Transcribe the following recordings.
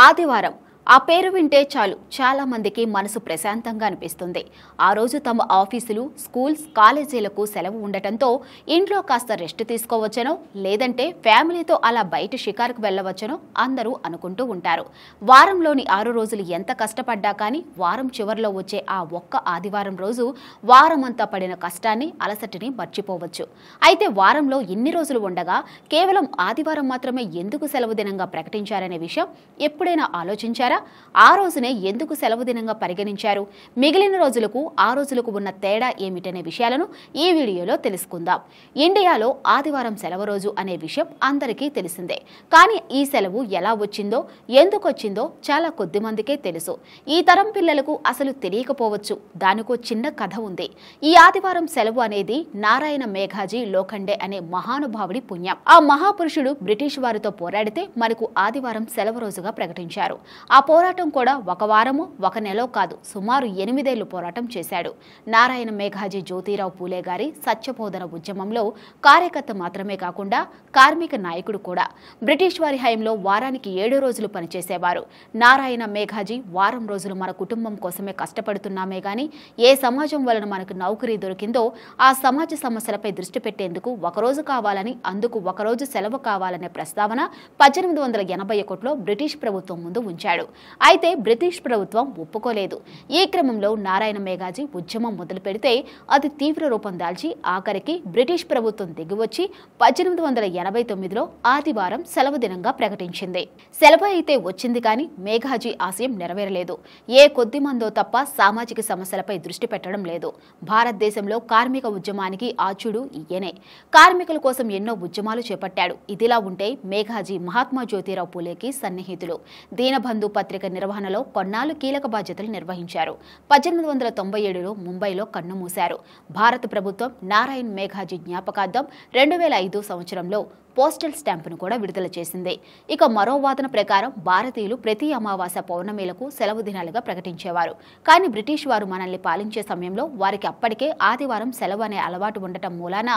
ఆదివారం ఆ పేరు వింటే చాలు చాలా మందికి మనసు ప్రశాంతంగా అనిపిస్తుంది. ఆ రోజు తమ ఆఫీసులు, స్కూల్స్, కాలేజీలకు సెలవు ఉండటంతో ఇంట్లో కాస్త రెస్ట్ తీసుకోవచ్చనో లేదంటే ఫ్యామిలీతో అలా బయట షికారుకు వెళ్ళవచ్చనో అందరూ అనుకుంటూ ఉంటారు. వారంలోని 6 రోజులు ఎంత కష్టపడ్డా కానీ వారం చివరిలో వచ్చే ఆ ఒక్క ఆదివారం రోజు వారమంతా పడిన కష్టాన్ని, అలసటిని మర్చిపోవచ్చు. అయితే వారంలో ఇన్ని రోజులు ఉండగా కేవలం ఆదివారం మాత్రమే ఎందుకు సెలవు దినంగా ప్రకటించారనే విషయం ఎప్పుడైనా ఆలోచించారా? ఆ రోజునే ఎందుకు సెలవు దినంగా పరిగణించారు? మిగిలిన రోజులకు ఆ రోజులకు ఉన్న తేడా ఏమిటనే విషయాలను ఈ వీడియోలో తెలుసుకుందాం. ఇండియాలో ఆదివారం సెలవు రోజు అనే విషయం అందరికీ తెలిసిందే. కానీ ఈ సెలవు ఎలా వచ్చిందో, ఎందుకు వచ్చిందో చాలా కొద్ది మందికే తెలుసు. ఈ తరం పిల్లలకు అసలు తెలియకపోవచ్చు. దానికో చిన్న కథ ఉంది. ఈ ఆదివారం సెలవు అనేది నారాయణ మేఘాజీ లోఖండే అనే మహానుభావుడి పుణ్యం. ఆ మహాపురుషుడు బ్రిటిష్ వారితో పోరాడితే మనకు ఆదివారం సెలవు రోజుగా ప్రకటించారు. ఆ పోరాటం కూడా ఒక వారమో ఒక నెలో కాదు, సుమారు 8 ఏళ్లు పోరాటం చేశాడు. నారాయణ మేఘాజీ జ్యోతిరావు పూలే గారి సత్యబోధన ఉద్యమంలో కార్యకర్త మాత్రమే కాకుండా కార్మిక నాయకుడు కూడా. బ్రిటిష్ వారి హయాంలో వారానికి 7 రోజులు పనిచేసేవారు. నారాయణ మేఘాజీ వారం రోజులు మన కుటుంబం కోసమే కష్టపడుతున్నామే గాని ఏ సమాజం వలన మనకు నౌకరీ దొరికిందో ఆ సమాజ సమస్యలపై దృష్టి పెట్టేందుకు ఒకరోజు కావాలని, అందుకు ఒకరోజు సెలవు కావాలనే ప్రస్తావన 1881లో బ్రిటిష్ ప్రభుత్వం ముందు ఉంచాడు. అయితే బ్రిటిష్ ప్రభుత్వం ఒప్పుకోలేదు. ఈ క్రమంలో నారాయణ మేఘాజీ ఉద్యమం మొదలు పెడితే అది తీవ్ర రూపం దాల్చి ఆఖరికి బ్రిటిష్ ప్రభుత్వం దిగివచ్చి 1889లో ఆదివారం సెలవు దినంగా ప్రకటించింది. సెలవు అయితే వచ్చింది కానీ మేఘాజీ ఆశయం నెరవేరలేదు. ఏ కొద్ది మందో తప్ప సామాజిక సమస్యలపై దృష్టి పెట్టడం లేదు. భారతదేశంలో కార్మిక ఉద్యమానికి ఆచుడు ఈయనే. కార్మికుల కోసం ఎన్నో ఉద్యమాలు చేపట్టాడు. ఇదిలా ఉంటే మేఘాజీ మహాత్మా జ్యోతిరావు పూలేకి సన్నిహితులు. దీనబంధు పత్రిక నిర్వహణలో కొన్నాళ్లు కీలక బాధ్యతలు నిర్వహించారు. 1897లో ముంబైలో కన్నుమూశారు. భారత ప్రభుత్వం నారాయణ్ మేఘాజీ జ్ఞాపకార్థం 2005 సంవత్సరంలో పోస్టల్ స్టాంపును కూడా విడుదల చేసింది. ఇక మరో వాదన ప్రకారం భారతీయులు ప్రతి అమావాస్య, పౌర్ణమిలకు సెలవు దినాలుగా ప్రకటించేవారు. కానీ బ్రిటిష్ వారు మనల్ని పాలించే సమయంలో వారికి అప్పటికే ఆదివారం సెలవు అనే అలవాటు ఉండటం మూలాన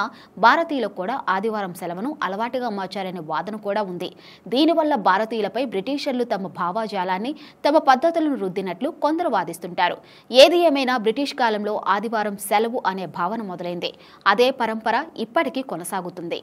భారతీయులకు కూడా ఆదివారం సెలవును అలవాటుగా మార్చారనే వాదన కూడా ఉంది. దీనివల్ల భారతీయులపై బ్రిటిషర్లు తమ భావాజాలాన్ని, తమ పద్ధతులను రుద్దినట్లు కొందరు వాదిస్తుంటారు. ఏది ఏమైనా బ్రిటిష్ కాలంలో ఆదివారం సెలవు అనే భావన మొదలైంది. అదే పరంపర ఇప్పటికీ కొనసాగుతుంది.